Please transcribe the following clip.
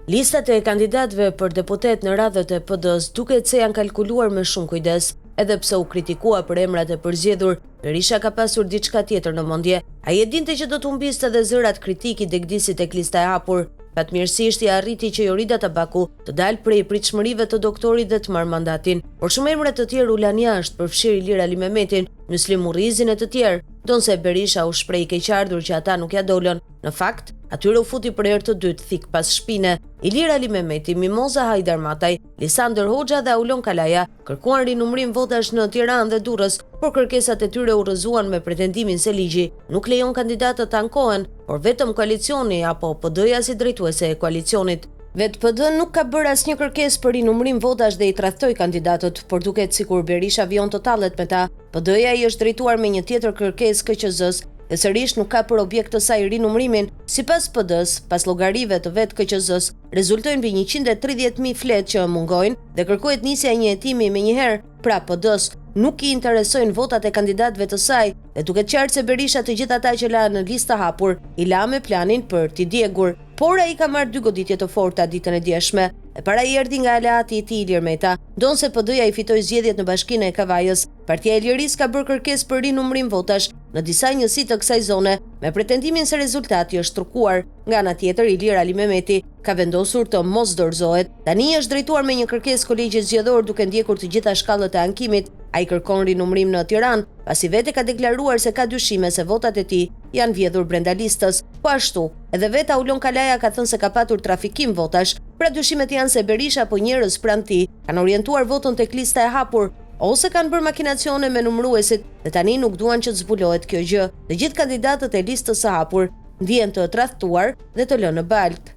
Listat e kandidatëve për deputet në radhët e PD-s duket se janë kalkuluar me shumë kujdes, edhe pse u kritikua për emrat e përzgjedhur, Berisha ka pasur diçka tjetër në mendje. Ai e dinte që do të humbiste edhe zërat kritik i degdisi tek lista e hapur. Fatmirësisht i arriti që Jorida Tabaku të dalë prej pritshmërive të doktorit dhe të marrë mandatin, por shumë emra të tjerë u lanë jashtë, përfshirë Ilir Ali Mehmetin, Muslim Murrizin e të tjerë, donse Berisha u shpreh i keqardhur që ata nuk ja dolën. Në fakt, atyre u futi për herë të dytë thik pas shpine. Ilir Ali Mehmeti, Mimoza Hajdar Mataj, Lisander Hoxha dhe Aulon Kalaja kërkuan rinumrim votash në Tiranë dhe Durrës, por kërkesat e tyre u rrëzuan me pretendimin se ligji nuk lejon kandidatët të ankohen, por vetëm koalicioni apo PD-ja si drejtuese e koalicionit. Vetë PD nuk ka bërë asnjë kërkesë për rinumrim votash dhe i tradhtoi kandidatët, por duket sikur Berisha vijon të tallet me ta. PD-ja i është drejtuar me një tjetër kërkesë KQZ-s, dhe sërish nuk ka për objekt të saj rinumrimin. Sipas PD-s, pas llogarive të vet KQZ-s, rezultojnë mbi 130.000 fletë që mungojnë dhe kërkohet nisja e një hetimi menjëherë. Pra PD-s nuk i interesojnë votat e kandidatëve të saj dhe duket qartë se Berisha të gjithë ata që la në listë hapur i la me planin për t'i djegur. Por ai ka marrë dy goditje të forta ditën e djeshme. E para i erdhi nga aleati i tij Ilir Meta, donse PD-ja i fitoi zgjedhjet në Bashkinë e Kavajës. Partia e Lirisë ka bërë kërkesë për rinumrim votash në disa njësi të kësaj zone, me pretendimin se rezultati është trukuar. Nga ana tjetër, Ilir Ali Mehmeti ka vendosur të mos dorëzohet. Tani është drejtuar me një kërkesë kolegjit zgjedhor duke ndjekur të gjitha shkallët e ankimit. Ai kërkon rinumrim në Tiranë, pasi vetë ka deklaruar se ka dyshime se votat e tij janë vjedhur brenda listës. Po ashtu, edhe vetë Aulon Kalaja ka thënë se ka patur trafikim votash. Pra dyshimet janë se Berisha apo njerëz pranë tij kanë orientuar votën tek lista e hapur, ose kanë bërë makinacione me numëruesit dhe tani nuk duan që të zbulohet kjo gjë. Të gjithë kandidatët e listës së hapur ndjen të tradhtuar dhe të lënë në baltë.